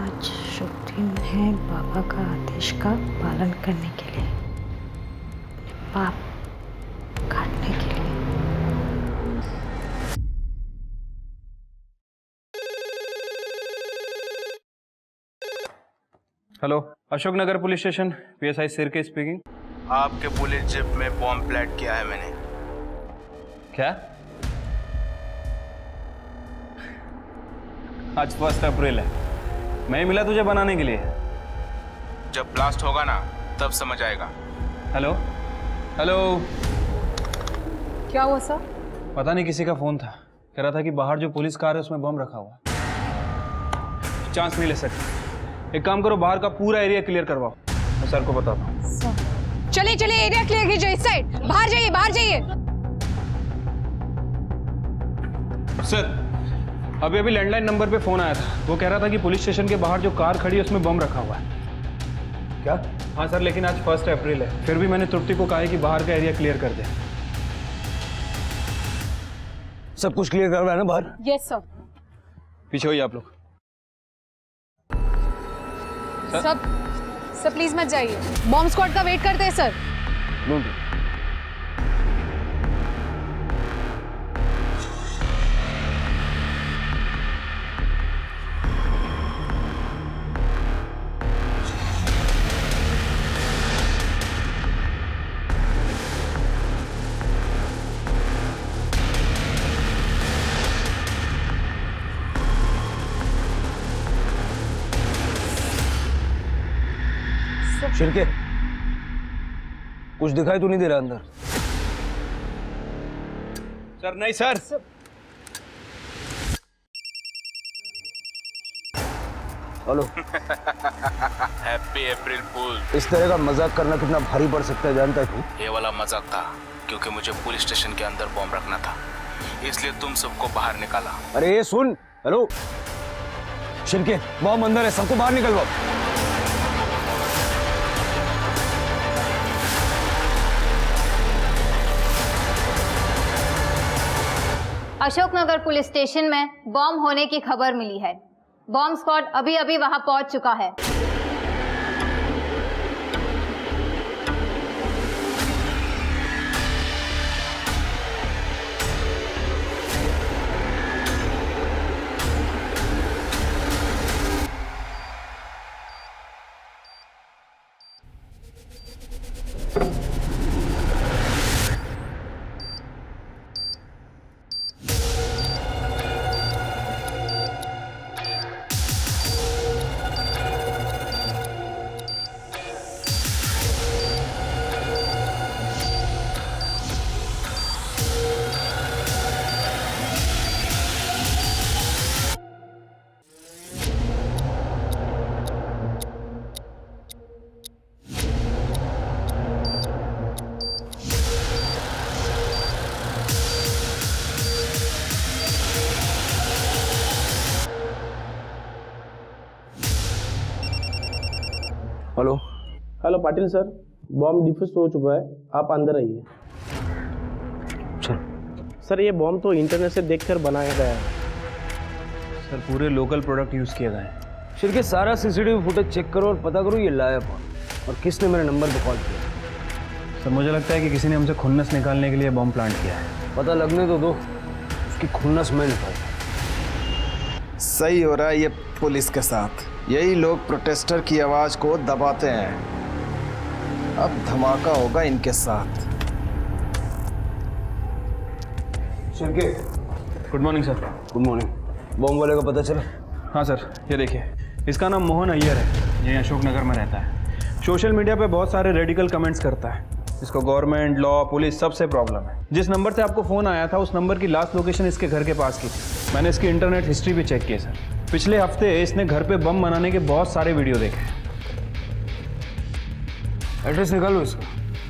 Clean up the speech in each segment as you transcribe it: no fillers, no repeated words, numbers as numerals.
आज शुभ दिन है बाबा का आदेश का पालन करने के लिए, पाप काटने के लिए। Hello, Ashok Nagar police station, PSI सिरके स्पीकिंग। आपके पुलिस जीप में बॉम्ब प्लांट किया है मैंने। क्या? आज 1 अप्रैल है, मैं ही मिला तुझे बनाने के लिए। जब ब्लास्ट होगा ना तब समझ आएगा। हेलो हेलो, क्या हुआ सर? पता नहीं किसी का फोन था, कह रहा था कि बाहर जो पुलिस कार है उसमें बम रखा हुआ। चांस नहीं ले सकते, एक काम करो, बाहर का पूरा एरिया क्लियर करवाओ, मैं सर को बताता हूँ। चलिए चलिए, एरिया क्लियर कीजिए, इस साइड। बाहर जाइए, बाहर जाइए। सर, अभी लैंडलाइन नंबर पे फोन आया था, वो कह रहा था कि पुलिस स्टेशन के बाहर जो कार खड़ी है उसमें बम रखा हुआ है। क्या? हाँ सर, लेकिन आज 1 अप्रैल है, फिर भी मैंने तृप्ति को कहा है कि बाहर का एरिया क्लियर कर दे। सब कुछ क्लियर करवाया ना बाहर? Yes sir. पीछे होइए आप लोग। सर प्लीज मत जाइए, बॉम्ब स्क्वाड का वेट करते हैं सर। शिरके, कुछ दिखाई तो नहीं दे रहा अंदर? सर नहीं सर, हेलो। हैप्पी अप्रैल फूल। इस तरह का मजाक करना कितना भारी पड़ सकता है जानता है? ये वाला मजाक था क्योंकि मुझे पुलिस स्टेशन के अंदर बॉम्ब रखना था, इसलिए तुम सबको बाहर निकाला। अरे ये सुन, हेलो शिरके, बॉम्ब अंदर है, सबको बाहर निकलवाओ। अशोकनगर पुलिस स्टेशन में बॉम्ब होने की खबर मिली है। बॉम्ब स्क्वाड अभी अभी वहां पहुंच चुका है। Hello hello Patil sir, bomb defuse हो चुका है, आप अंदर आइए। चलो। सर ये बॉम्ब तो इंटरनेट से देखकर बनाया गया है। सर पूरे लोकल प्रोडक्ट यूज किए गए हैं। शिरके, सारा सीसीटीवी फुटेज चेक करो और पता करो ये लाया कौन और किसने मेरे नंबर पे कॉल किया। सर मुझे लगता है कि किसी ने हमसे खुन्नस निकालने के लिए बम प्लांट किया है। पता लगने तो दो, उसकी खुन्नस मैं निकाल। सही हो रहा है ये पुलिस के साथ, यही लोग प्रोटेस्टर की आवाज को दबाते हैं। अब धमाका होगा इनके साथ। Shirke, good morning sir. Good morning. Bomb वाले का पता चला? हाँ सर, ये देखिए, इसका नाम मोहन अय्यर है, ये अशोकनगर में रहता है। सोशल मीडिया पे बहुत सारे रेडिकल कमेंट्स करता है। इसको गवर्नमेंट, लॉ, पुलिस सबसे प्रॉब्लम है। जिस नंबर से आपको फ़ोन आया था उस नंबर की लास्ट लोकेशन इसके घर के पास की थी। मैंने इसकी इंटरनेट हिस्ट्री भी चेक की है सर। पिछले हफ्ते इसने घर पे बम बनाने के बहुत सारे वीडियो देखे। एड्रेस निकालो इसका।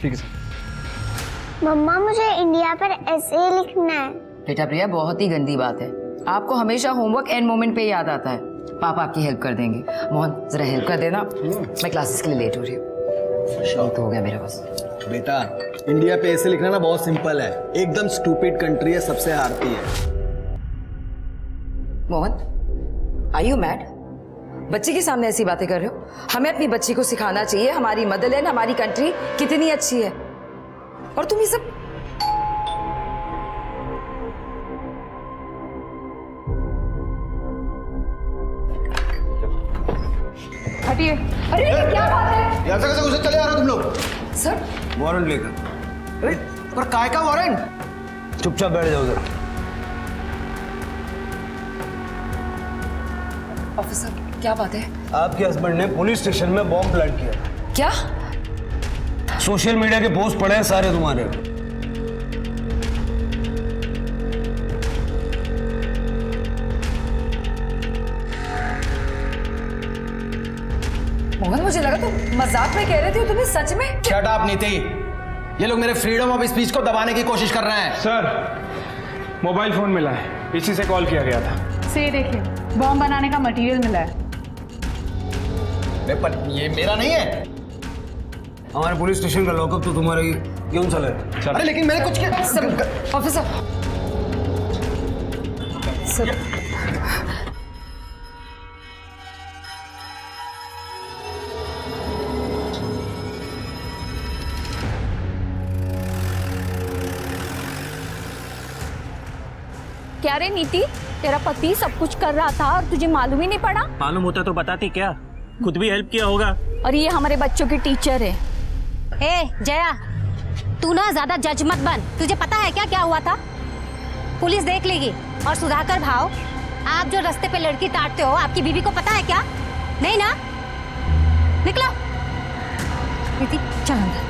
ठीक है सर। मम्मा, मुझे इंडिया पर ऐसे लिखना है। बेटा प्रिया, बहुत ही गंदी बात है। आपको हमेशा होमवर्क एंड मोमेंट पे याद आता है। पापा आपकी हेल्प कर देंगे। मोहन जरा हेल्प कर देना, मैं क्लासेस के लिए लेट हो रही हूँ। तो हो गया मेरा बस। बेटा, इंडिया पे ऐसे लिखना ना बहुत सिंपल है, एकदम स्टूपिड कंट्री है, सबसे हारती है। Mohan, are you mad? बच्ची के सामने ऐसी बातें कर रहे हो? हमें अपनी बच्ची को सिखाना चाहिए हमारी मदरलैंड, हमारी कंट्री कितनी अच्छी है। और तुम ये सब हटिए। अरे क्या बात है? ऐसा कैसे घुसे चले आ रहे हो तुम लोग? सर वारंट लेकर। अरे पर काय का वारंट? चुपचाप बैठ जाओ उधर। ऑफिसर क्या बात है? आपके हस्बैंड ने पुलिस स्टेशन में बॉम्ब प्लांट किया। क्या? सोशल मीडिया के पोस्ट पड़े हैं सारे तुम्हारे। मोहन मुझे लगा तुम मजाक में कह रहे थे, तुम्हें सच में? शट अप नीति, ये लोग मेरे फ्रीडम ऑफ स्पीच को दबाने की कोशिश कर रहे हैं। सर मोबाइल फोन मिला है, इसी से कॉल किया गया था। से देखिए, बॉम्ब बनाने का मटेरियल मिला है। पर ये मेरा नहीं है। हमारे पुलिस स्टेशन का लॉकअप तो तुम्हारा ही क्यों चला है? अरे लेकिन मैंने कुछ किया। ऑफिसर सर क्या रे नीति, तेरा पति सब कुछ कर रहा था और तुझे मालूम ही नहीं पड़ा? मालूम होता तो बताती क्या, खुद भी हेल्प किया होगा। और ये हमारे बच्चों की टीचर है। ए जया, तू ना ज्यादा जज मत बन। तुझे पता है क्या क्या हुआ था? पुलिस देख लेगी। और सुधाकर भाव, आप जो रास्ते पे लड़की ताड़ते हो, आपकी बीवी को पता है क्या? नहीं ना? निकलो। नीति चल अंदर।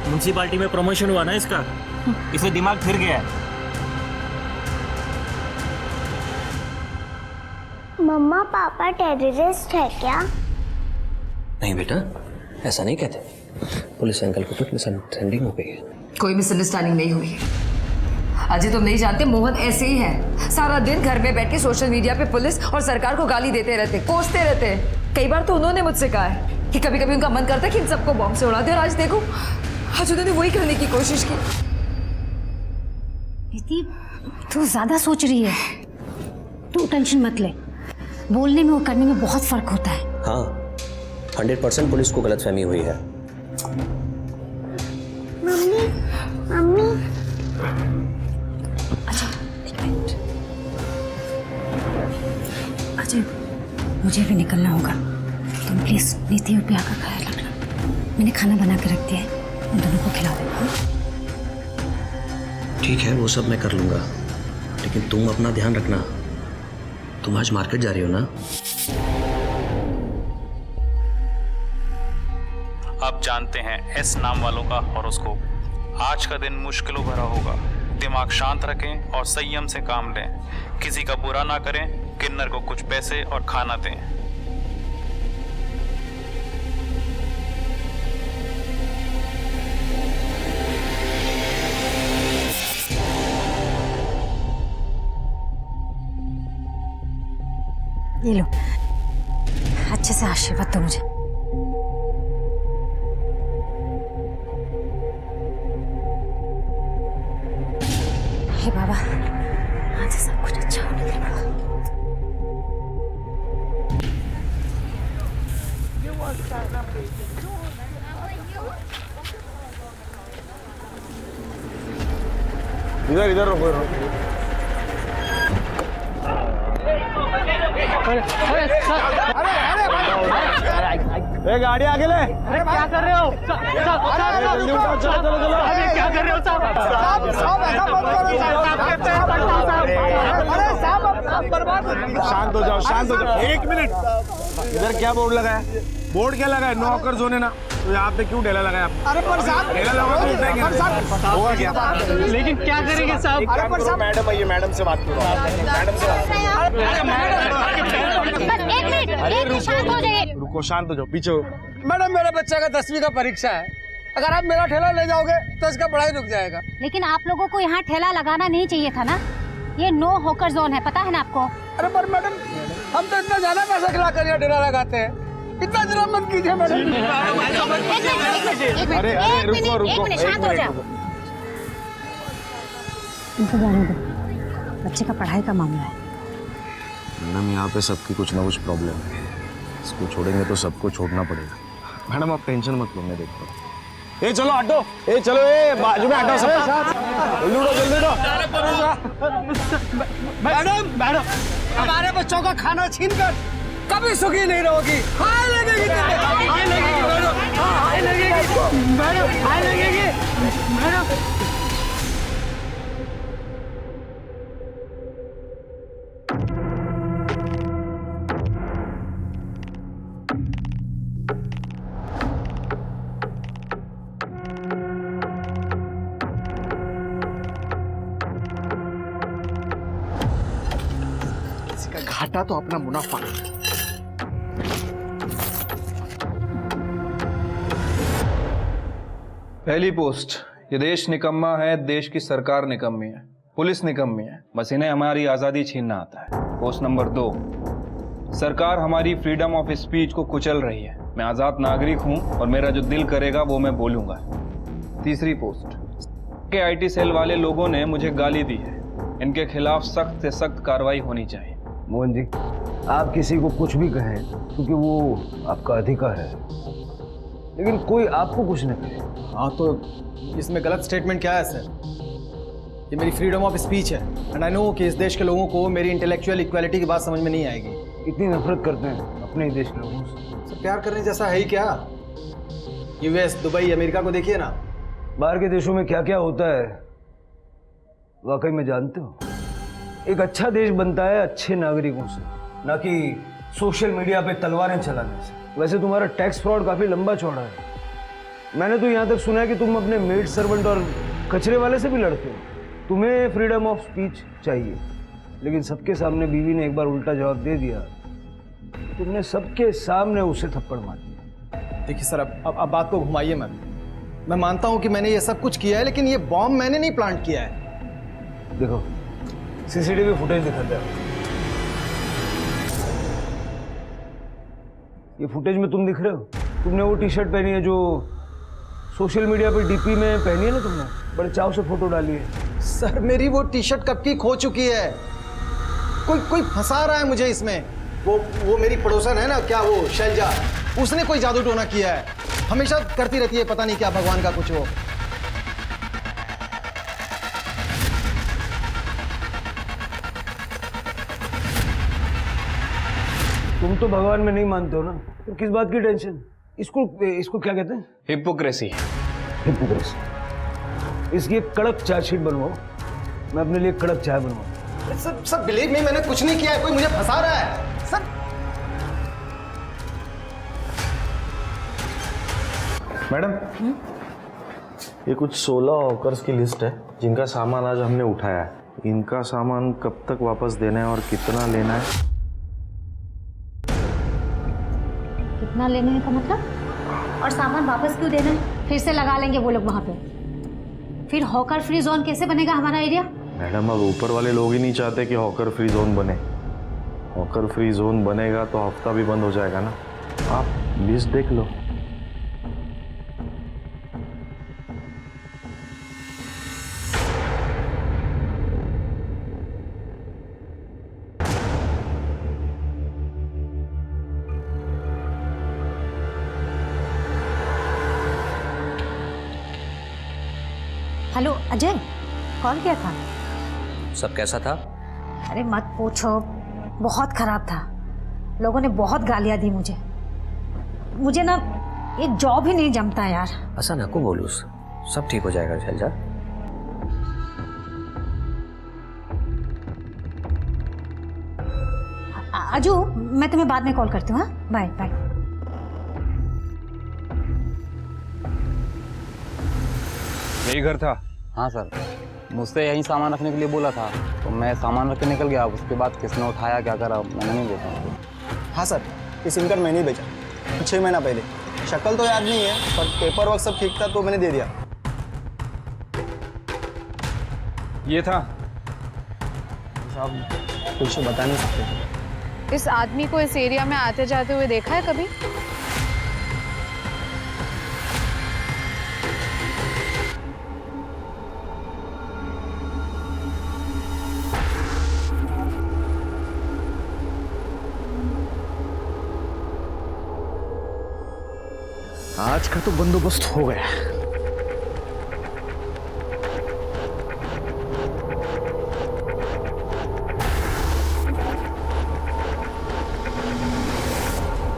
म्युनिसिपालिटी में प्रमोशन हुआ ना इसका, इसे दिमाग फिर गया है। मम्मा पापा टेररिस्ट है क्या? नहीं बेटा, ऐसा नहीं कहते। पुलिस अंकल को कुछ मिसअंडरस्टैंडिंग हो गई है। कोई मिसअंडरस्टैंडिंग नहीं हुई है अजय, तुम नहीं जानते मोहन ऐसे ही है। सारा दिन घर में बैठ के सोशल मीडिया पे पुलिस और सरकार को गाली देते रहते, कोसते रहते। कई बार तो उन्होंने मुझसे कहा है कि कभी कभी उनका मन करता है कि इन सबको बॉम्ब से उड़ा दे, और आज देखो आज उन्होंने वही करने की कोशिश की। नीति तू ज्यादा सोच रही है। तू टेंशन मत ले, बोलने में और करने में बहुत फर्क होता है। हाँ 100% पुलिस को गलतफहमी हुई है। मम्मी मम्मी अच्छा एक मिनट। अजय मुझे भी निकलना होगा, तुम प्लीज नीति और प्रिया का ख्याल रखना। मैंने खाना बना के रख दिया है, उन दोनों को खिला देना। ठीक है वो सब मैं कर लूंगा, लेकिन तुम अपना ध्यान रखना। तुम आज मार्केट जा रही हो ना? अब जानते हैं एस नाम वालों का हॉरोस्कोप। आज का दिन मुश्किलों भरा होगा। दिमाग शांत रखें और संयम से काम लें। किसी का बुरा ना करें, किन्नर को कुछ पैसे और खाना दें। ये लो, अच्छे से आशीर्वाद दो मुझे। हे बाबा, आज सब कुछ अच्छा होने दे बाबा। इधर इधर रुको। अरे गाड़ी आगे ले। अरे क्या कर रहे हो? जल्दी उठाओ, चलो चलो चलो। अरे क्या कर रहे हो साहब? शांत हो जाओ, शांत हो जाओ। एक मिनट, इधर क्या बोर्ड लगा है? बोर्ड क्या लगा है? नो हॉकर जोन है ना, तो यहाँ पे क्यों ढेला लगा है? अरे पर साहब ढेला लगा तो उठाएंगे ना। होगा क्या? लेकिन क्या करेंगे साहब? अरे पर साहब मैडम आइए, मैडम से बात करो। मैडम से बात करो। अरे शांत हो जाइए। रुको, शांत हो जाओ, पीछे हो। मैडम मेरे बच्चे का 10वीं का परीक्षा है, अगर आप मेरा ठेला ले जाओगे तो इसका पढ़ाई रुक जाएगा। लेकिन आप लोगों को यहाँ ठेला लगाना नहीं चाहिए था ना। ये नो हॉकर जोन है, पता है ना आपको? अरे पर मैडम हम तो इतना ज्यादा पैसा खिला कर यहाँ ठेला लगाते हैं, इतना जुर्म मत कीजिए मैडम। अरे रुको रुको, एक मिनट, शांत हो जाओ। इनको जाने दो, बच्चे का पढ़ाई का मामला है। मैडम यहाँ पे सबकी कुछ ना कुछ प्रॉब्लम है, इसको छोड़ेंगे तो सबको छोड़ना पड़ेगा। मैडम आप टेंशन मत लो, मैं देखता हूँ। ए चलो हटो, ए चलो, ए बाजू में हटो सब। जल्दी उठो, जल्दी उठो। मैडम मैडम, हमारे बच्चों का खाना छीन कर कभी सुखी नहीं रहोगी। हाय लगेगी तुम्हें, हाय लगेगी मैडम, हाय लगेगी मैडम, हाय लगेगी मैडम। घाटा तो अपना मुनाफा। पहली पोस्ट, ये देश निकम्मा है, देश की सरकार निकम्मी है, पुलिस निकम्मी है, बस इन्हें हमारी आज़ादी छीनना आता है। पोस्ट नंबर 2, सरकार हमारी फ्रीडम ऑफ स्पीच को कुचल रही है। मैं आज़ाद नागरिक हूं और मेरा जो दिल करेगा वो मैं बोलूंगा। तीसरी पोस्ट, के आईटी सेल वाले लोगों ने मुझे गाली दी है, इनके खिलाफ सख्त से सख्त कार्रवाई होनी चाहिए। मोहन जी, आप किसी को कुछ भी कहें क्योंकि वो आपका अधिकार है, लेकिन कोई आपको कुछ नहीं कहे। हाँ तो इसमें गलत स्टेटमेंट क्या है सर? ये मेरी फ्रीडम ऑफ स्पीच है एंड आई नो कि इस देश के लोगों को मेरी इंटेलेक्चुअल इक्वालिटी की बात समझ में नहीं आएगी। इतनी नफरत करते हैं अपने देश के लोगों से। सर प्यार करने जैसा है ही क्या? यूएस, दुबई, अमेरिका को देखिए ना। बाहर के देशों में क्या क्या होता है वाकई में जानते हो? एक अच्छा देश बनता है अच्छे नागरिकों से, ना कि सोशल मीडिया पे तलवारें चलाने से। वैसे तुम्हारा टैक्स फ्रॉड काफी लंबा चौड़ा है। मैंने तो यहाँ तक सुना है कि तुम अपने मेड सर्वेंट और कचरे वाले से भी लड़ते हो। तुम्हें फ्रीडम ऑफ स्पीच चाहिए, लेकिन सबके सामने बीवी ने एक बार उल्टा जवाब दे दिया, तुमने सबके सामने उसे थप्पड़ मार दिया। देखिए सर, अब बात को घुमाइए मत। मैं मानता हूँ कि मैंने ये सब कुछ किया है, लेकिन ये बॉम्ब मैंने नहीं प्लांट किया है। देखो सीसीटीवी फुटेज दिखाता है। ये फुटेज में तुम दिख रहे हो? तुमने वो टी शर्ट पहनी है जो सोशल मीडिया पे डीपी में पहनी है ना, तुमने बड़े चाव से फोटो डाली है। सर मेरी वो टी शर्ट कब की खो चुकी है। कोई फंसा रहा है मुझे इसमें। वो मेरी पड़ोसन है ना, क्या वो शैलजा, उसने कोई जादू टोना किया है। हमेशा करती रहती है पता नहीं क्या, भगवान का कुछ हो। तुम तो भगवान में नहीं मानते हो ना, तो किस बात की टेंशन? इसको क्या कहते हैं? हिपोक्रेसी। हिपोक्रेसी। इसकी एक कड़क चार्जशीट बनवाओ, मैं अपने लिए कड़क चाय बनवाऊं। सब बिलीव मी, मैंने कुछ नहीं किया है। कोई मुझे फंसा रहा है सब। मैडम ये कुछ 16 हॉकर्स की लिस्ट है जिनका सामान आज हमने उठाया है। इनका सामान कब तक वापस देना है और कितना लेना है? कितना लेने का मतलब? और सामान वापस क्यों देना है? फिर से लगा लेंगे वो लोग वहाँ पे। फिर हॉकर फ्री जोन कैसे बनेगा हमारा एरिया? मैडम अब ऊपर वाले लोग ही नहीं चाहते कि हॉकर फ्री जोन बने। हॉकर फ्री जोन बनेगा तो हफ्ता भी बंद हो जाएगा ना। आप लिस्ट देख लो। हेलो अजय, कॉल किया था? सब कैसा था? अरे मत पूछो, बहुत खराब था। लोगों ने बहुत गालियां दी मुझे ना एक जॉब ही नहीं जमता यार। ऐसा ना को बोलूं, सब ठीक हो जाएगा शैलजा। अजू, मैं तुम्हें बाद में कॉल करती हूँ। हाँ, बाय बाय। यही घर था? हाँ सर, मुझसे यहीं सामान रखने के लिए बोला था, तो मैं सामान रख के निकल गया। उसके बाद किसने उठाया क्या करा मैंने नहीं देखा। हाँ सर, ये सिम कार्ड मैंने ही बेचा 6 महीना पहले। शक्ल तो याद नहीं है, पर पेपर वर्क सब ठीक था तो मैंने दे दिया। ये था? साहब कुछ बता नहीं सकते। इस आदमी को इस एरिया में आते जाते हुए देखा है कभी? आज का तो बंदोबस्त हो गया।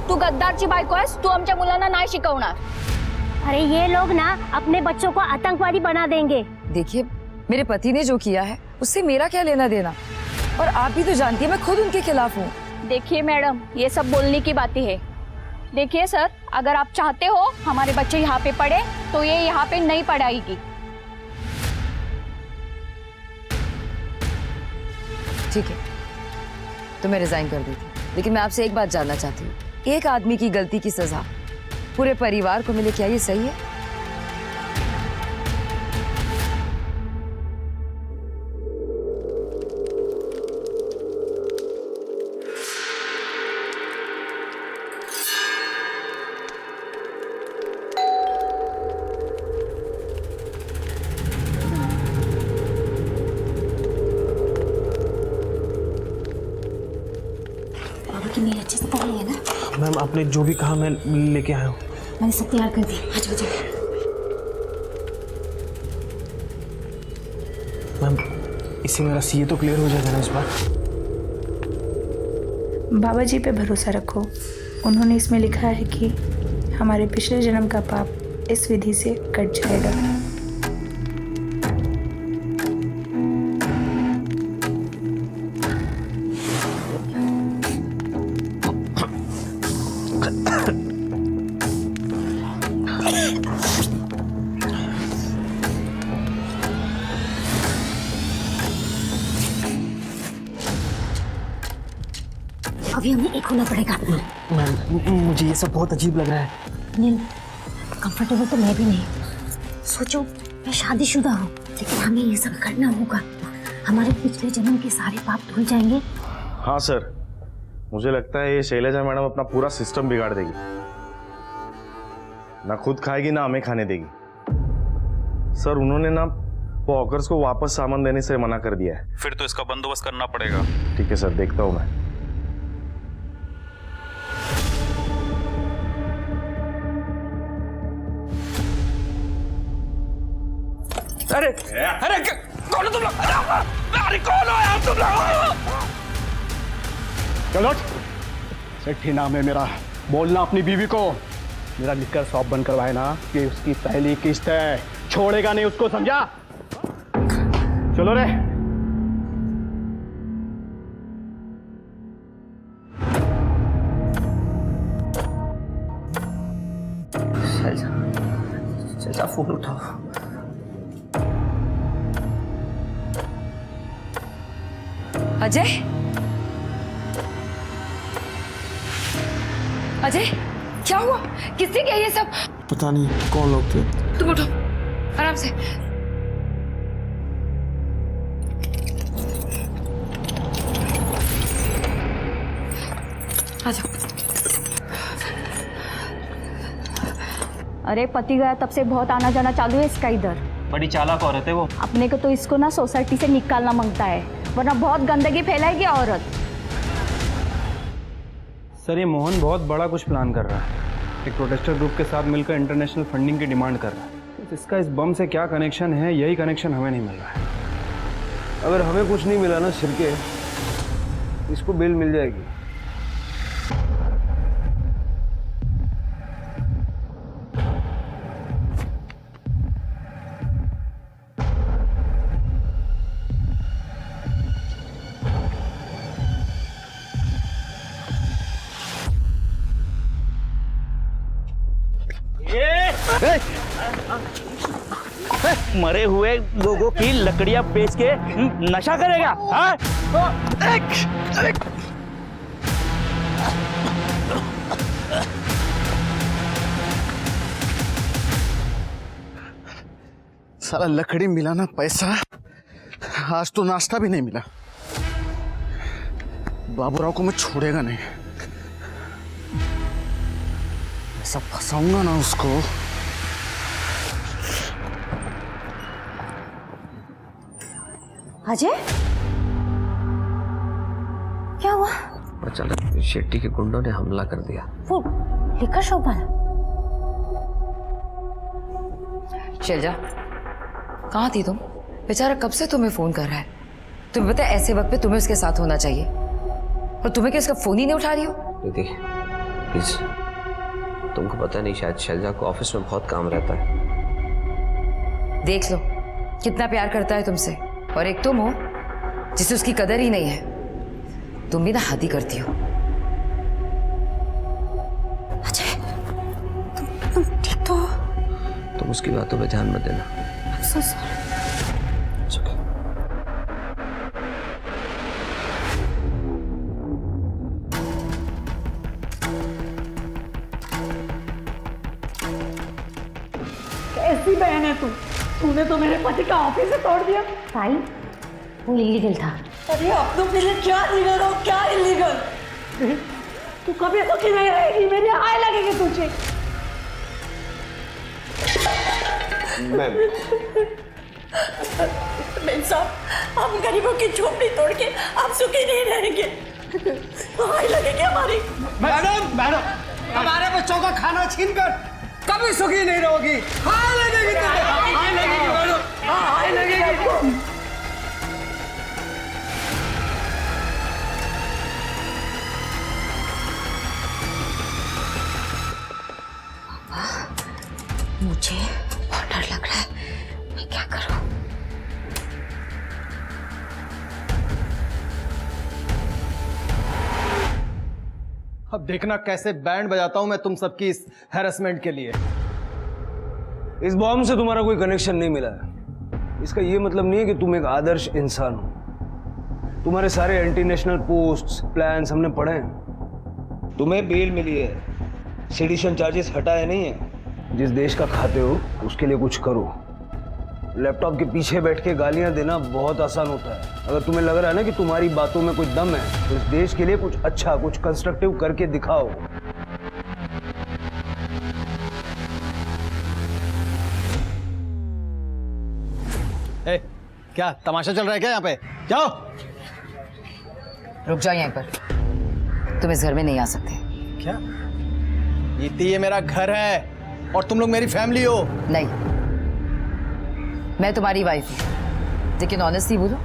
तू गद्दारची बायको आहेस, तू आमच्या मुलांना नाही शिकवणार। अरे ये लोग ना अपने बच्चों को आतंकवादी बना देंगे। देखिए, मेरे पति ने जो किया है उससे मेरा क्या लेना देना, और आप भी तो जानती है मैं खुद उनके खिलाफ हूँ। देखिए मैडम, ये सब बोलने की बातें है। देखिए सर, अगर आप चाहते हो हमारे बच्चे यहाँ पे पढ़े तो ये यहाँ पे नहीं पढ़ाएगी। ठीक है, तो मैं रिजाइन कर देती, लेकिन मैं आपसे एक बात जानना चाहती हूँ, एक आदमी की गलती की सजा पूरे परिवार को मिले, क्या ये सही है? मेरी अच्छे से पढ़ लिया ना? मैम आपने जो भी कहा मैं लेके आया हूँ। मैंने सब तैयार कर दी, आज बजे। मैम इससे मेरा सीए तो क्लियर हो जाएगा ना इस बार? बाबा जी पे भरोसा रखो, उन्होंने इसमें लिखा है कि हमारे पिछले जन्म का पाप इस विधि से कट जाएगा। अभी हमें एक होना पड़ेगा। मैम मुझे ये सब बहुत अजीब लग रहा है। नहीं, कंफर्टेबल तो मैं भी नहीं। सोचो मैं शादीशुदा हूँ, लेकिन हमें ये सब करना होगा। हमारे पिछले जन्म के सारे पाप धुल जाएंगे। हाँ सर, मुझे लगता है ये शैलजा मैडम अपना पूरा सिस्टम बिगाड़ देगी। ना खुद खाएगी ना हमें खाने देगी। सर उन्होंने ना वो हॉकर्स को वापस सामान देने से मना कर दिया है। फिर तो इसका बंदोबस्त करना पड़ेगा। ठीक है सर, देखता हूँ मैं। अरे अरे कौन हो तुम लोग? अरे कौन हो यार तुम लोग? चलो, सेठी नाम है मेरा, बोलना अपनी बीवी को। मेरा लिखकर शॉप बंद करवाए ना, कि उसकी पहली किस्त है, छोड़ेगा नहीं उसको, समझा? चलो रे। शैलजा फोन उठाओ। अजय, अजय क्या हुआ? किसने किया ये सब? पता नहीं कौन लोग थे। तुम उठो आराम से। आ जाओ। अरे पति गया तब से बहुत आना जाना चालू है इसका इधर। बड़ी चालाक औरत है वो। अपने को तो इसको ना सोसाइटी से निकालना मांगता है, वरना बहुत गंदगी फैलाएगी औरत। सर ये मोहन बहुत बड़ा कुछ प्लान कर रहा है। एक प्रोटेस्टर ग्रुप के साथ मिलकर इंटरनेशनल फंडिंग की डिमांड कर रहा है। इसका इस बम से क्या कनेक्शन है, यही कनेक्शन हमें नहीं मिल रहा है। अगर हमें कुछ नहीं मिला ना सिरके, इसको बेल मिल जाएगी। मरे हुए लोगों की लकड़ियां बेच के नशा करेगा? हाँ? साला लकड़ी मिला ना पैसा, आज तो नाश्ता भी नहीं मिला। बाबूराव को मैं छोड़ेगा नहीं, ऐसा फंसाऊंगा ना उसको। अजय क्या हुआ? अचानक शेट्टी के गुंडों ने हमला कर दिया। वो लिखर शॉप वाला? शैलजा, कहाँ थी तुम? बेचारा कब से तुम्हें फोन कर रहा है। तुम्हें पता है ऐसे वक्त पे तुम्हें उसके साथ होना चाहिए, और तुम्हें क्या उसका फोन ही नहीं उठा रही हो? दीदी प्लीज, तुमको पता नहीं शायद शैलजा को ऑफिस में बहुत काम रहता है। देख लो कितना प्यार करता है तुमसे, और एक तुम हो जिसे उसकी कदर ही नहीं है। तुम भी ना हद ही करती हो। अजय, तुम ठीक तो हो? तुम उसकी बातों पे ध्यान मत देना। I'm so sorry. It's okay. कैसी बहन है तू? तूने तो मेरे पति का ऑफिस से तोड़ दिया। भाई वो इलीगल था। अरे अपनों के लिए क्या लीगल हो, क्या इलीगल? तू कभी सुखी नहीं रहेगी, मेरी हाय लगेगी तुझे। मैम साहब, हम गरीबों की झोपड़ी तोड़ के आप सुखी नहीं रहेंगे, हाय लगेगी हमारी। मैडम, हमारे बच्चों का खाना छीनकर कभी सुखी नहीं रहोगी। हाय लगेगी तुझे, हाय लगेगी मैडम, हाय लगेगी। मुझे बहुत डर लग रहा है, मैं क्या करूं? अब देखना कैसे बैंड बजाता हूं मैं तुम सबकी इस हैरेसमेंट के लिए। इस बॉम्ब से तुम्हारा कोई कनेक्शन नहीं मिला है। इसका ये मतलब नहीं है कि तुम एक आदर्श इंसान हो। तुम्हारे सारे एंटी नेशनल पोस्ट्स, प्लान्स हमने पढ़े हैं। तुम्हें बेल मिली है, सेडिशन चार्जेस हटाए नहीं है। जिस देश का खाते हो उसके लिए कुछ करो। लैपटॉप के पीछे बैठ के गालियां देना बहुत आसान होता है। अगर तुम्हें लग रहा है ना कि तुम्हारी बातों में कोई दम है, तो इस देश के लिए कुछ अच्छा, कुछ कंस्ट्रक्टिव करके दिखाओ। ए, क्या तमाशा चल रहा है क्या यहाँ पे? जाओ। रुक जाओ यहीं पर, तुम इस घर में नहीं आ सकते। क्या? ये मेरा घर है और तुम लोग मेरी फैमिली हो। नहीं, मैं तुम्हारी वाइफ हूँ, लेकिन ऑनेस्टली बोलो,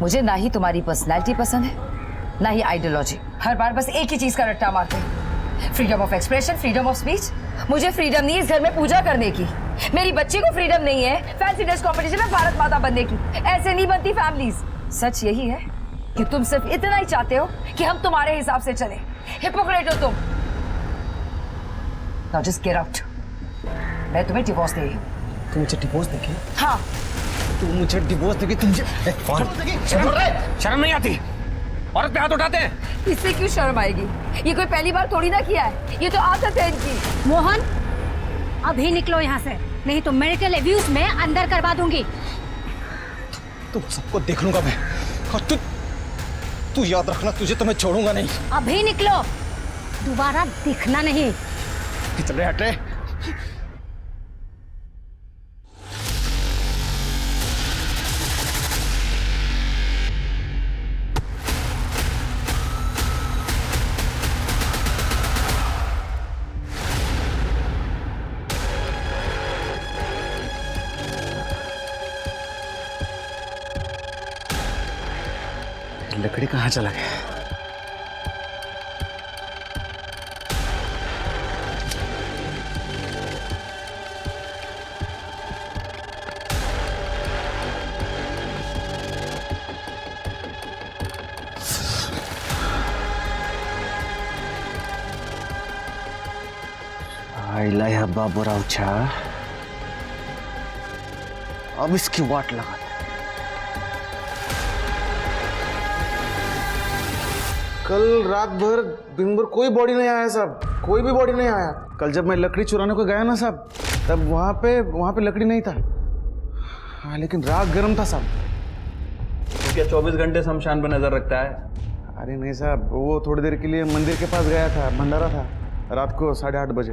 मुझे ना ही तुम्हारी पर्सनैलिटी पसंद है, ना ही आइडियोलॉजी। हर बार बस एक ही चीज का रट्टा मारते हैं, freedom of expression, freedom of speech. मुझे फ्रीडम नहीं है इस घर में पूजा करने की। मेरी बच्ची को फ्रीडम नहीं है फैंसी ड्रेस कॉम्पिटिशन में भारत माता बनने की। ऐसे नहीं बनती फैमिलीज। सच यही है कि तुम सिर्फ इतना ही चाहते हो कि हम तुम्हारे हिसाब से चले। हिपोक्रेट हो तुम। Now just get out. मैं तुम्हें डिवोर्स दे रही हूँ। तुम मुझे डिवोर्स देगी? हाँ, तुम मुझे डिवोर्स देगी? तुम शर्म नहीं आती? औरत पे हाथ उठाते हैं। इससे क्यों शर्म आएगी? ये कोई पहली बार थोड़ी ना किया है, ये तो आदत है इनकी। मोहन, अभी निकलो यहाँ से, नहीं तो मेडिकल एब्यूज में अंदर करवा दूंगी। तुम सबको देख लूंगा मैं, और तू याद रखना, तुझे तो मैं छोड़ूंगा नहीं। अभी निकलो, दोबारा दिखना नहीं। चल रहे, हट रहे। लकड़ी कहाँ चला गया? आइला हब्बा बुरा उछा, अब इसकी वाट लगा। कल रात भर दिन भर कोई बॉडी नहीं आया साहब, कोई भी बॉडी नहीं आया। कल जब मैं लकड़ी चुराने को गया ना साहब, तब वहाँ पे लकड़ी नहीं था। हाँ, लेकिन रात गर्म था साहब। तो क्या 24 घंटे शमशान पर नजर रखता है? अरे नहीं साहब, वो थोड़ी देर के लिए मंदिर के पास गया था, भंडारा था रात को 8:30 बजे।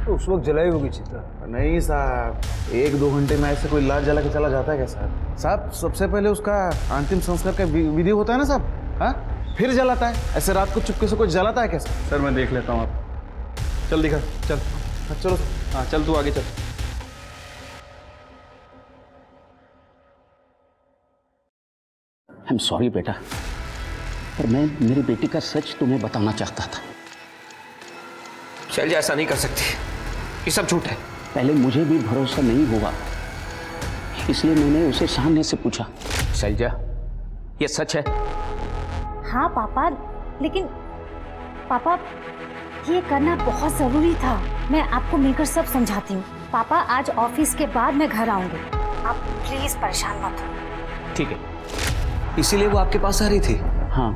तो उस वक्त जलाई होगी चिता? नहीं साहब, 1-2 घंटे में ऐसे कोई लाश जला के चला जाता है क्या साहब? साहब सबसे पहले उसका अंतिम संस्कार का विधि होता है ना साहब, हाँ, फिर जलाता है। ऐसे रात को चुपके से कोई जलाता है कैसे? सर मैं देख लेता हूँ। आप चल दिखा, चल। चलो। हाँ चल, तू आगे चल। आई एम सॉरी बेटा, पर मैं मेरी बेटी का सच तुम्हें बताना चाहता था। शैलजा ऐसा नहीं कर सकती, ये सब झूठ है। पहले मुझे भी भरोसा नहीं हुआ, इसलिए मैंने उसे सामने से पूछा। शैलजा, ये सच है? हाँ पापा, लेकिन पापा ये करना बहुत जरूरी था। मैं आपको मिलकर सब समझाती हूँ। पापा आज ऑफिस के बाद मैं घर आऊंगी, आप प्लीज परेशान मत हो। ठीक है, इसीलिए वो आपके पास आ रही थी? हाँ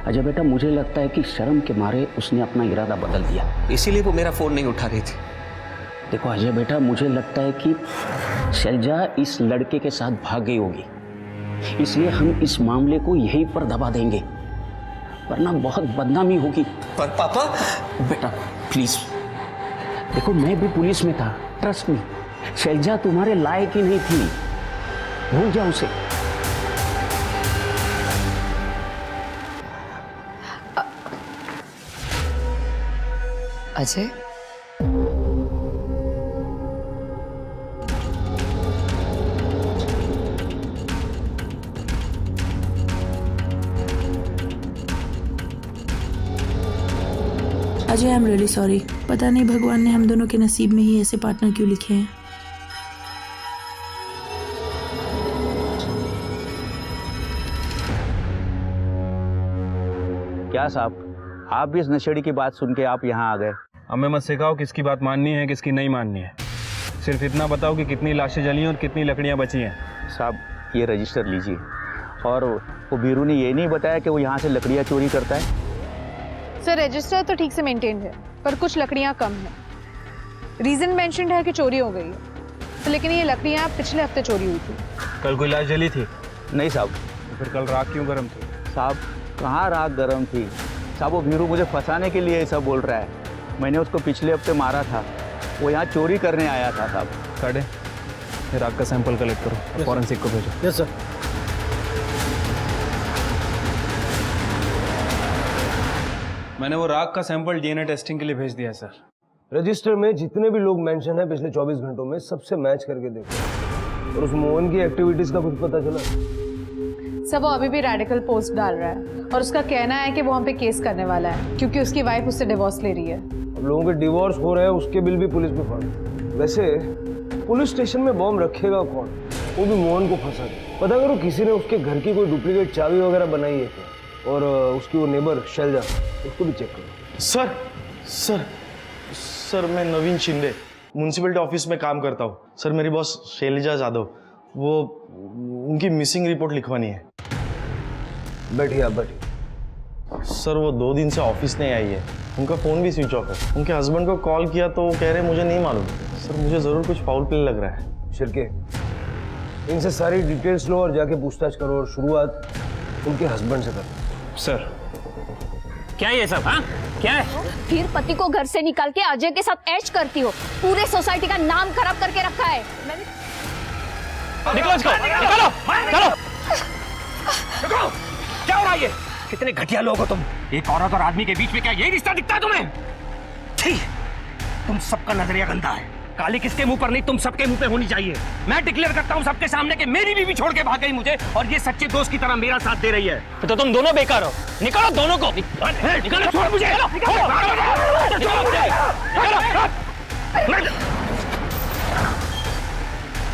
अजय बेटा, मुझे लगता है कि शर्म के मारे उसने अपना इरादा बदल दिया, इसीलिए वो मेरा फोन नहीं उठा रही थी। देखो अजय बेटा, मुझे लगता है कि शैलजा इस लड़के के साथ भाग गई होगी, इसलिए हम इस मामले को यहीं पर दबा देंगे, वरना बहुत बदनामी होगी। पर पापा। बेटा प्लीज, देखो मैं भी पुलिस में था, ट्रस्ट मी, शैलजा तुम्हारे लायक ही नहीं थी, भूल जाओ उसे। Ajay, Ajay, I am really sorry. पता नहीं भगवान ने हम दोनों के नसीब में ही ऐसे पार्टनर क्यों लिखे हैं। क्या साहब, आप भी इस नशेड़ी की बात सुन के आप यहाँ आ गए? हमें मत सिखाओ किसकी बात माननी है किसकी नहीं माननी है, सिर्फ इतना बताओ कि कितनी लाशें जली हैं और कितनी लकड़ियाँ बची हैं। साहब ये रजिस्टर लीजिए। और वो बीरू ने ये नहीं बताया कि वो यहाँ से लकड़ियाँ चोरी करता है? सर रजिस्टर तो ठीक से मेंटेन्ड है, पर कुछ लकड़ियाँ कम हैं। रीजन मेंशन्ड है कि चोरी हो गई है, तो लेकिन ये लकड़ियाँ पिछले हफ्ते चोरी हुई थी। कल कोई लाश जली थी? नहीं साहब। तो फिर कल रात क्यों गर्म थी? साहब कहाँ रात गर्म थी साहब, वो बीरू मुझे फंसाने के लिए ये सब बोल रहा है। मैंने उसको पिछले हफ्ते मारा था, वो यहाँ चोरी करने आया था साहब। काटे, फिर रात का सैंपल कलेक्ट करो, फॉरेंसिक को भेजो। Yes sir. मैंने वो राग का सैंपल डीएनए टेस्टिंग के लिए भेज दिया है सर। रजिस्टर में जितने भी लोग मेंशन है पिछले 24 घंटों में, सबसे मैच करके देखो। और उस मोहन की एक्टिविटीज का कुछ पता चला? सब वो अभी भी रेडिकल पोस्ट डाल रहा है और उसका कहना है कि वो हम पे केस करने वाला है क्योंकि उसकी वाइफ उससे डिवोर्स ले रही है। अब लोगों के डिवोर्स हो रहे हैं, उसके बिल भी पुलिस में फाड़। वैसे पुलिस स्टेशन में बॉम्ब रखेगा कौन? वो भी मोहन को फंसा दे। पता करो किसी ने उसके घर की कोई डुप्लीकेट चाबी वगैरह बनाई है क्या? और उसकी वो नेबर शैलजा, उसको भी चेक करो। सर सर सर मैं नवीन शिंदे म्यूनसिपलिटी ऑफिस में काम करता हूँ। सर मेरी बॉस शैलजा जादव, वो उनकी मिसिंग रिपोर्ट लिखवानी है। बैठिए आप, बैठिए। सर वो 2 दिन से ऑफिस नहीं आई है, उनका फ़ोन भी स्विच ऑफ है। उनके हस्बैंड को कॉल किया तो वो कह रहे मुझे नहीं मालूम। सर मुझे ज़रूर कुछ फाउल प्ले लग रहा है। शिरके, इनसे सारी डिटेल्स लो और जाके पूछताछ करो, और शुरुआत उनके हस्बैंड से करो। सर क्या ये सब? हाँ क्या है? फिर पति को घर से निकाल के अजय के साथ ऐश करती हो, पूरे सोसाइटी का नाम खराब करके रखा है। निकलो इसको, निकालो, चलो। निकलो, क्या हो रहा है ये? कितने घटिया लोग हो तुम। एक औरत और आदमी के बीच में क्या यही रिश्ता दिखता है तुम्हें? ठीक, तुम सबका नजरिया गंदा है। काली किसके मुंह पर नहीं, तुम सबके मुंह पे होनी चाहिए। मैं डिक्लेयर करता हूँ सबके सामने कि मेरी बीवी छोड़ के भाग गई मुझे, और ये सच्चे दोस्त की तरह मेरा साथ दे रही है। तो तुम दोनों बेकार हो। निकालो दोनों को। निकालो, छोड़ मुझे।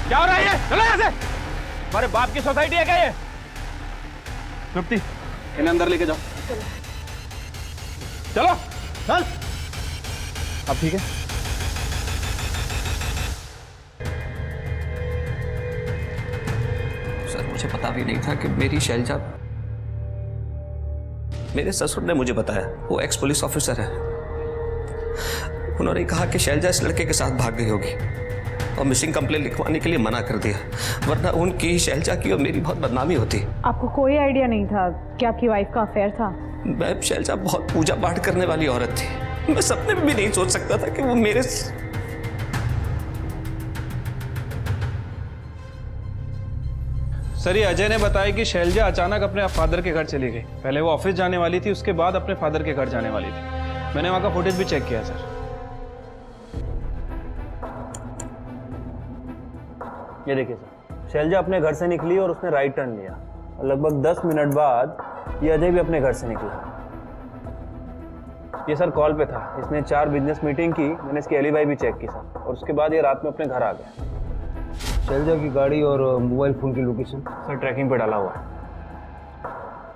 क्या हो रहा है ये? चलो यहाँ से। हमारे बाप की सोसाइटी है क्या ये? तृप्ति, इन्हें अंदर लेके जाओ। चलो चल। अब ठीक है? सर मुझे पता भी नहीं था कि मेरी शैलजा, मेरे ससुर ने मुझे बताया, वो एक्स पुलिस ऑफिसर है। उन्होंने कहा कि शैलजा इस लड़के के साथ भाग गई होगी और मिसिंग कंप्लेंट लिखवाने के लिए मना कर दिया, वरना उनकी, शैलजा की और मेरी बहुत बदनामी होती। आपको कोई आइडिया नहीं था कि आपकी वाइफ का अफेयर था? मैं, शैलजा बहुत पूजा पाठ करने वाली औरत थी। मैं सपने में भी नहीं सोच सकता था कि वो मेरे सर ये अजय ने बताया कि शैलजा अचानक अपने फादर के घर चली गई। पहले वो ऑफिस जाने वाली थी, उसके बाद अपने फादर के घर जाने वाली थी। मैंने वहां का फुटेज भी चेक किया सर। ये देखिए सर, शैलजा अपने घर से निकली और उसने राइट टर्न लिया लगभग 10 मिनट बाद ये अजय भी अपने घर से निकला। ये सर कॉल पे था, इसने 4 बिजनेस मीटिंग की, मैंने इसकी एलिबाई भी चेक की सर, और उसके बाद ये रात में अपने घर आ गया। शैलजा की गाड़ी और मोबाइल फ़ोन की लोकेशन सर ट्रैकिंग पे डाला हुआ है।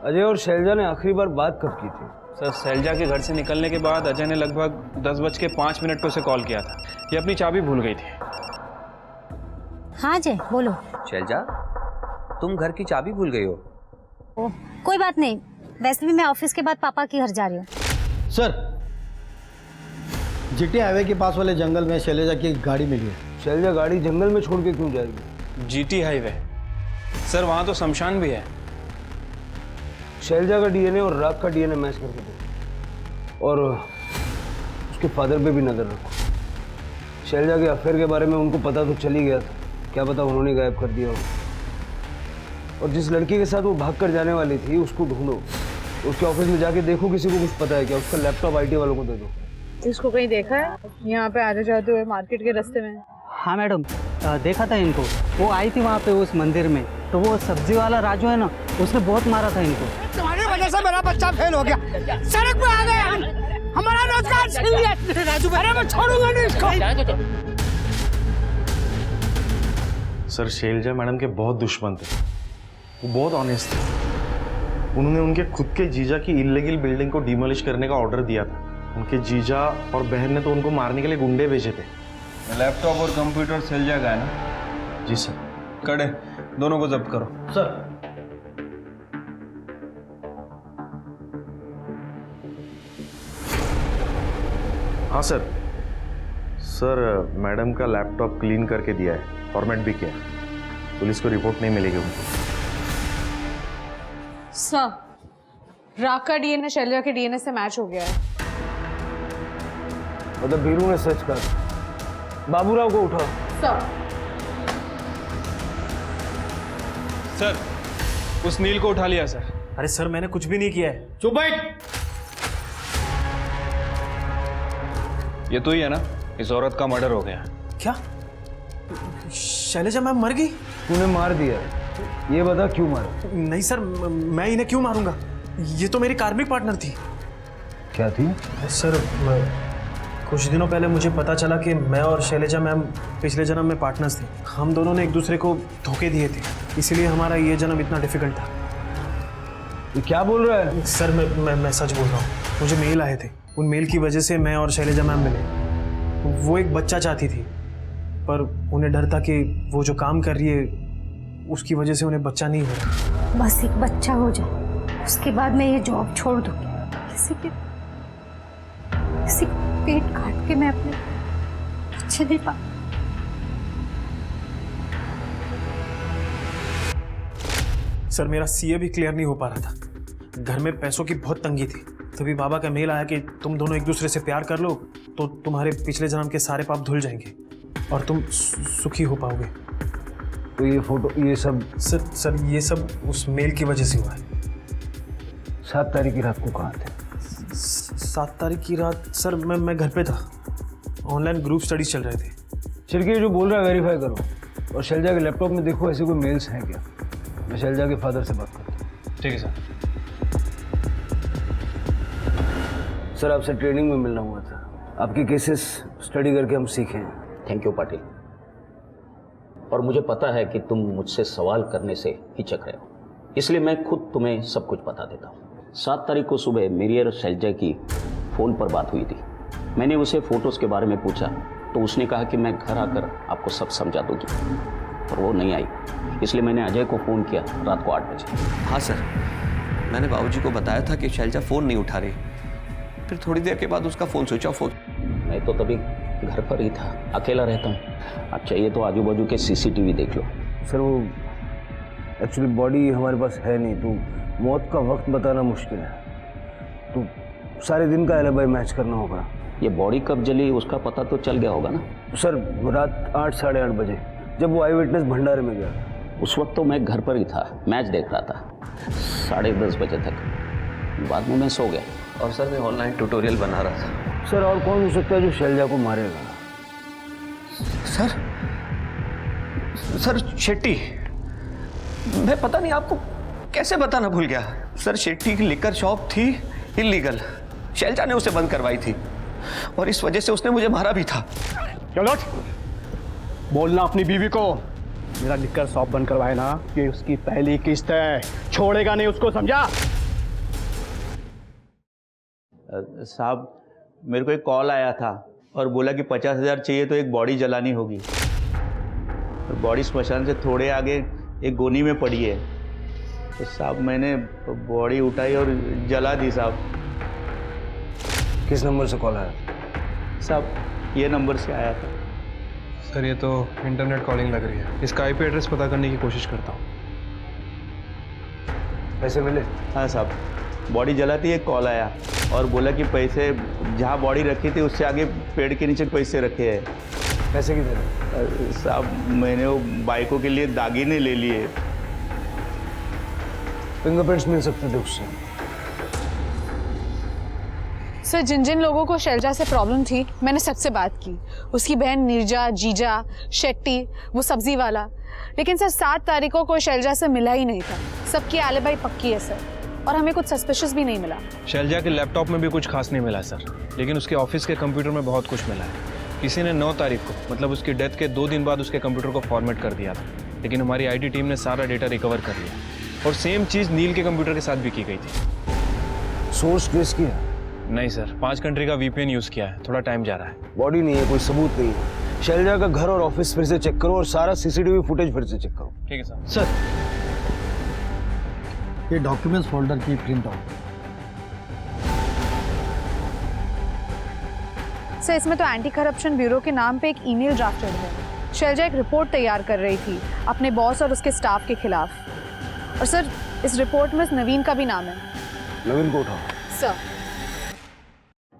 अजय और शैलजा ने आखिरी बार बात कब की थी? सर शैलजा के घर से निकलने के बाद अजय ने लगभग 10:05 पे उसे कॉल किया था। ये अपनी चाबी भूल गई थी। हाँ अजय बोलो। शैलजा, तुम घर की चाबी भूल गई हो? ओह, कोई बात नहीं, वैसे भी मैं ऑफिस के बाद पापा के घर जा रही हूँ। सर, जीटी हाईवे के पास वाले जंगल में शैलजा की गाड़ी मिली है। शैलजा गाड़ी जंगल में छोड़ के क्यों जाएगी? जीटी हाईवे सर, वहाँ तो शमशान भी है। शैलजा का डीएनए और राग का डीएनए मैच करके दो, और उसके फादर पे भी नजर रखो। शैलजा के अफेयर के बारे में उनको पता तो चल ही गया था, क्या पता उन्होंने गायब कर दिया हो। और जिस लड़की के साथ वो भाग कर जाने वाली थी उसको ढूंढो, उसके ऑफिस में जाके देखो किसी को कुछ पता है क्या, उसका लैपटॉप आईटी वालों को दे दो। इसको कहीं देखा है यहाँ पे आते जाते हुए मार्केट के रास्ते में? हाँ मैडम, देखा था इनको, वो आई थी वहाँ पे उस मंदिर में, तो वो सब्जी वाला राजू है ना, उसने बहुत मारा था इनको। तुम्हारी वजह से मेरा बच्चा फेल हो गया, सड़क पे आ गए, हमारा रोजगार छीन लिया राजू। अरे मैं छोड़ूंगा नहीं इसको। सर शैलजा मैडम के बहुत दुश्मन थे, वो बहुत ऑनेस्ट थे। उन्होंने उनके खुद के जीजा की इल्लीगल बिल्डिंग को डिमोलिश करने का ऑर्डर दिया था। उनके जीजा और बहन ने तो उनको मारने के लिए गुंडे भेजे थे। लैपटॉप और कंप्यूटर शैलजा का है ना? जी सर। कड़े दोनों को जब्त करो। सर, हाँ सर। सर मैडम का लैपटॉप क्लीन करके दिया है, फॉर्मेट भी किया है। पुलिस को रिपोर्ट नहीं मिलेगी उनको। सर, राग का डीएनए शैलजा के डीएनए से मैच हो गया है। मतलब बीरू ने सच कहा। बाबूराव को उठाओ। सर, उस नील को उठा लिया सर। अरे सर, मैंने कुछ भी नहीं किया है। चुप बैठ। ये तो ही है ना, इस औरत का मर्डर हो गया। क्या शैलजा मैम मर गई? तूने मार दिया, ये बता क्यों मारा? नहीं सर, मैं इन्हें क्यों मारूंगा? ये तो मेरी कार्मिक पार्टनर थी। क्या थी? सर, कुछ दिनों पहले मुझे पता चला कि मैं और शैलजा मैम पिछले जन्म में पार्टनर्स थे। हम दोनों ने एक दूसरे को धोखे दिए थे, इसलिए हमारा ये जन्म इतना डिफिकल्ट था। ये क्या बोल रहा है? सर मैं सच बोल रहा हूँ। मुझे मेल आए थे, उन मेल की वजह से मैं और शैलजा मैम मिले। वो एक बच्चा चाहती थी, पर उन्हें डर था कि वो जो काम कर रही है उसकी वजह से उन्हें बच्चा नहीं हो रहा। बस एक बच्चा हो जाए, उसके बाद मैं ये जॉब छोड़ दूंगी। किसी के पेट काट के मैं अपने बच्चे नहीं पा। सर, मेरा सीए भी क्लियर नहीं हो पा रहा था। घर में पैसों की बहुत तंगी थी। तभी बाबा का मेल आया कि तुम दोनों एक दूसरे से प्यार कर लो तो तुम्हारे पिछले जन्म के सारे पाप धुल जाएंगे और तुम सुखी हो पाओगे। तो ये फोटो, ये सब? सर ये सब उस मेल की वजह से हुआ है। 7 तारीख की रात को कहाँ थे? 7 तारीख की रात सर मैं घर पे था। ऑनलाइन ग्रुप स्टडीज चल रहे थे। चिरकी जो बोल रहा है वेरीफाई करो, और शैलजा के लैपटॉप में देखो ऐसे कोई मेल्स हैं क्या। मैं शैलजा के फादर से बात करता हूँ। ठीक है सर। सर, आपसे ट्रेनिंग में मिलना हुआ था। आपके केसेस स्टडी करके हम सीखे हैं। Thank you Patil. और मुझे पता है कि तुम मुझसे सवाल करने से हिचक रहे हो, इसलिए मैं खुद तुम्हें सब कुछ बता देता हूँ। 7 तारीख को सुबह मेरी और शैलजा की फ़ोन पर बात हुई थी। मैंने उसे फ़ोटोज़ के बारे में पूछा तो उसने कहा कि मैं घर आकर आपको सब समझा दूँगी, पर वो नहीं आई। इसलिए मैंने अजय को फ़ोन किया रात को 8 बजे। हाँ सर, मैंने बाबूजी को बताया था कि शैलजा फ़ोन नहीं उठा रही। फिर थोड़ी देर के बाद उसका फ़ोन स्विच ऑफ हो। मैं तो तभी घर पर ही था, अकेला रहता हूँ। अब चाहिए तो आजू बाजू के सीसीटीवी देख लो। सर, वो एक्चुअली बॉडी हमारे पास है नहीं, तो मौत का वक्त बताना मुश्किल है, तो सारे दिन का एलिबाई मैच करना होगा। ये बॉडी कब जली उसका पता तो चल गया होगा ना? सर, रात 8 साढ़े 8 बजे जब वो आई विटनेस भंडारे में गया। उस वक्त तो मैं घर पर ही था, मैच देख रहा था 10:30 बजे तक। बाद में मैं सो गया। और सर, मैं ऑनलाइन ट्यूटोरियल बना रहा था। सर, और कौन हो सकता है जो शैलजा को मारेगा? सर शेट्टी, मैं पता नहीं आपको कैसे बताना भूल गया सर, शेट्टी की लिकर शॉप थी इलीगल, शैलजा ने उसे बंद करवाई थी और इस वजह से उसने मुझे मारा भी था। चलो बोलना अपनी बीवी को, मेरा लिकर शॉप बंद करवाए ना, ये उसकी पहली किस्त है, छोड़ेगा नहीं उसको, समझा? साहब मेरे को एक कॉल आया था और बोला कि 50,000 चाहिए तो एक बॉडी जलानी होगी। और बॉडी स्मशान से थोड़े आगे एक गोनी में पड़ी है। तो साहब मैंने बॉडी उठाई और जला दी साहब। किस नंबर से कॉल आया? साहब ये नंबर से आया था। सर ये तो इंटरनेट कॉलिंग लग रही है, इसका आईपी एड्रेस पता करने की कोशिश करता हूँ। पैसे मिले? हाँ साहब, बॉडी जलाती एक कॉल आया और बोला कि पैसे जहाँ बॉडी रखी थी उससे आगे पेड़ के नीचे पैसे रखे हैं। पैसे कितने? साहब मैंने वो बाइकों के लिए दागीने ले लिए। फिंगरप्रिंट्स मिल सकते थे उससे। सर जिन जिन लोगों को शैलजा से प्रॉब्लम थी मैंने सबसे बात की, उसकी बहन नीरजा, जीजा, शेट्टी, वो सब्जी वाला। लेकिन सर 7 तारीख को कोई शैलजा से मिला ही नहीं था। सबकी एलिबाई पक्की है सर, और हमें कुछ सस्पिशियस भी नहीं मिला। शैलजा के लैपटॉप में भी कुछ खास नहीं मिला सर, लेकिन उसके ऑफिस के कंप्यूटर में बहुत कुछ मिला है। किसी ने 9 तारीख को मतलब उसकी डेथ के 2 दिन बाद उसके कंप्यूटर को फॉर्मेट कर दिया था, लेकिन हमारी आईटी टीम ने सारा डेटा रिकवर कर लिया। और सेम चीज़ नील के कंप्यूटर के साथ भी की गई थी। सोर्स ट्रेस किया? नहीं सर, 5 कंट्री का वीपीएन यूज़ किया है, थोड़ा टाइम जा रहा है। बॉडी नहीं है, कोई सबूत नहीं है। शैलजा का घर और ऑफिस फिर से चेक करो और सारा सीसीटीवी फुटेज फिर से चेक करो। ठीक है सर। सर ये डॉक्यूमेंट्स फोल्डर की प्रिंट आउट। सर इसमें तो एंटी करप्शन ब्यूरो के नाम पे एक ईमेल ड्राफ्टेड है। शैलजा एक रिपोर्ट तैयार कर रही थी अपने बॉस और उसके स्टाफ के खिलाफ। और सर इस रिपोर्ट में नवीन का भी नाम है। नवीन को उठाओ। सर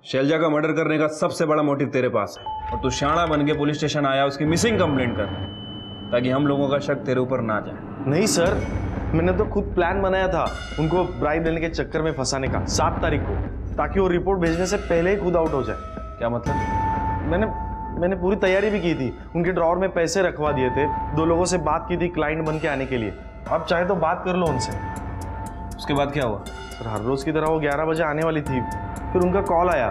शैलजा का मर्डर करने का सबसे बड़ा मोटिव तेरे पास है, और तू शाणा बन के पुलिस स्टेशन आया उसकी मिसिंग कंप्लेंट करने, ताकि हम लोगों का शक तेरे ऊपर ना जाए। नहीं सर, मैंने तो खुद प्लान बनाया था उनको ब्राइब देने के चक्कर में फंसाने का 7 तारीख को, ताकि वो रिपोर्ट भेजने से पहले ही खुद आउट हो जाए। क्या मतलब? मैंने पूरी तैयारी भी की थी, उनके ड्रॉवर में पैसे रखवा दिए थे, 2 लोगों से बात की थी क्लाइंट बन के आने के लिए। आप चाहे तो बात कर लो उनसे। उसके बाद क्या हुआ? सर हर रोज़ की तरह वो 11 बजे आने वाली थी, फिर उनका कॉल आया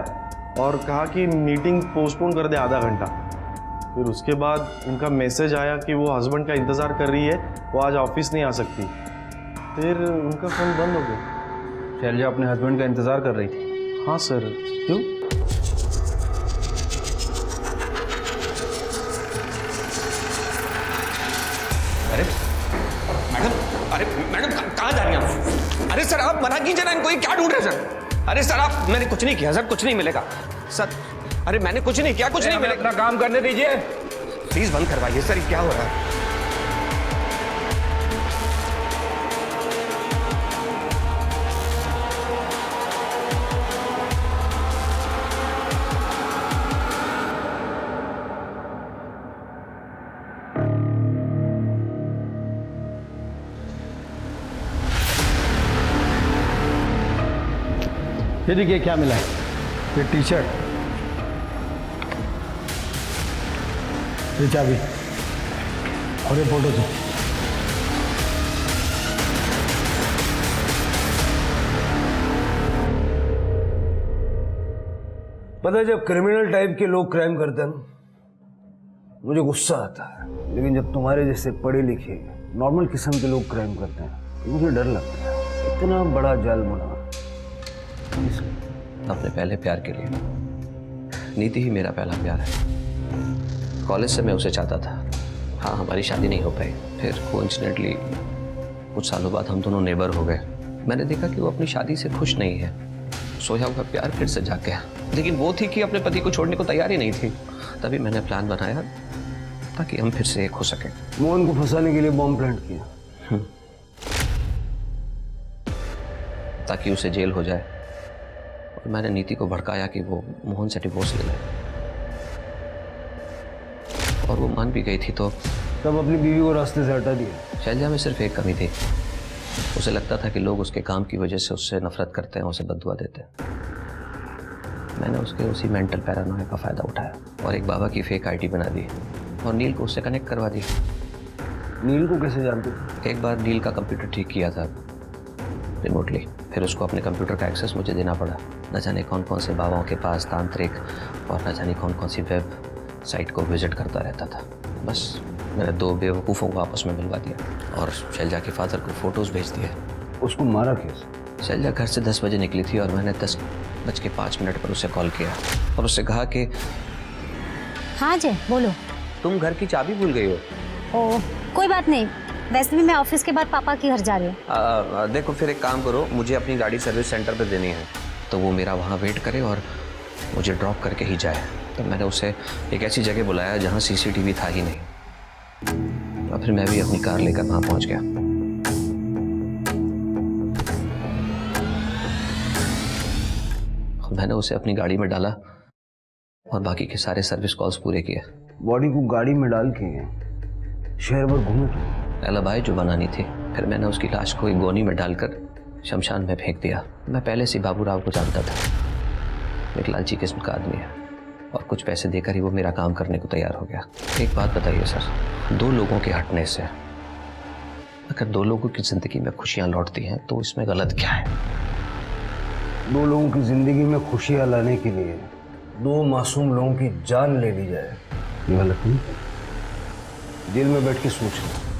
और कहा कि मीटिंग पोस्टपोन कर दे आधा घंटा। फिर उसके बाद उनका मैसेज आया कि वो हस्बैंड का इंतज़ार कर रही है, वो आज ऑफिस नहीं आ सकती। फिर उनका फ़ोन बंद हो गया। शैलजा अपने हस्बैंड का इंतज़ार कर रही थी? हाँ सर। क्यों? अरे मैडम कहाँ जा रही हैं आप? अरे सर आप मना कीजिए ना इनको, ये क्या ढूंढ रहे हैं सर? अरे सर आप, मैंने कुछ नहीं किया सर, कुछ नहीं मिलेगा सर। अरे मैंने कुछ नहीं किया, कुछ नहीं मिलेगा। अपना काम करने दीजिए, प्लीज बंद करवाइए सर, ये क्या हो रहा है? ये देखिए क्या मिला है, ये टी शर्ट, ये चाबी और ये फोटो थी। पता है जब क्रिमिनल टाइप के लोग क्राइम करते हैं ना, मुझे गुस्सा आता है, लेकिन जब तुम्हारे जैसे पढ़े लिखे नॉर्मल किस्म के लोग क्राइम करते हैं तो मुझे डर लगता है। इतना बड़ा जाल बना अपने पहले प्यार के लिए। नीति ही मेरा पहला प्यार है। कॉलेज से मैं उसे चाहता था। हाँ हमारी शादी नहीं हो पाई, फिर कोइंसिडेंटली कुछ सालों बाद हम दोनों नेबर हो गए। मैंने देखा कि वो अपनी शादी से खुश नहीं है, सोया हुआ प्यार फिर से जाग गया। लेकिन वो थी कि अपने पति को छोड़ने को तैयार ही नहीं थी। तभी मैंने प्लान बनाया ताकि हम फिर से एक हो सके। मोहन को फंसाने के लिए बॉम्ब प्लांट किया ताकि उसे जेल हो जाए। और मैंने नीति को भड़काया कि वो मोहन से डिवोर्स ले ले, और वो मान भी गई थी। तो तब अपनी बीवी को रास्ते से हटा दिया। शैलजा में सिर्फ एक कमी थी, उसे लगता था कि लोग उसके काम की वजह से उससे नफरत करते हैं, उसे बददुआ देते हैं। मैंने उसके उसी मेंटल पैरानोया का फ़ायदा उठाया और एक बाबा की फेक आईडी बना दी और नील को उससे कनेक्ट करवा दिया। नील को कैसे जानते थे? एक बार नील का कंप्यूटर ठीक किया था, रिमोटली। फिर उसको अपने कंप्यूटर का एक्सेस मुझे देना पड़ा। न जाने कौन कौन से बाबाओं के पास तांत्रिक और न जाने कौन कौन सी वेब साइट को विजिट करता रहता था। बस मैंने 2 बेवकूफ़ों को आपस में मिलवा दिया और शैलजा के फादर को फ़ोटोज़ भेज दिए। उसको मारा कैसे? शैलजा घर से 10 बजे निकली थी और मैंने 10:05 पर उसे कॉल किया और उससे कहा कि हाँ जय बोलो। तुम घर की चाबी भूल गई हो। ओ कोई बात नहीं, वैसे भी मैं ऑफिस के बाद पापा के घर जा रही हूँ। देखो फिर एक काम करो, मुझे अपनी गाड़ी सर्विस सेंटर पे देनी है, तो वो मेरा वहाँ वेट करे और मुझे ड्रॉप करके ही जाए। तो मैंने उसे एक ऐसी जगह बुलाया जहाँ CCTV था ही नहीं और फिर मैं भी अपनी कार लेकर वहाँ पहुँच गया। मैंने उसे अपनी गाड़ी में डाला और बाकी के सारे सर्विस कॉल्स पूरे किए। बॉडी को गाड़ी में डाल के शहर भर घूमे तो एलिबाई जो बनानी थी। फिर मैंने उसकी लाश को एक गोनी में डालकर शमशान में फेंक दिया। मैं पहले से बाबूराव को जानता था, एक लालची किस्म का आदमी है और कुछ पैसे देकर ही वो मेरा काम करने को तैयार हो गया। एक बात बताइए सर, 2 लोगों के हटने से अगर 2 लोगों की जिंदगी में खुशियां लौटती हैं तो इसमें गलत क्या है? 2 लोगों की जिंदगी में खुशियां लाने के लिए 2 मासूम लोगों की जान ले ली जाए, ये गलत नहीं? जेल में बैठ के सोच लो।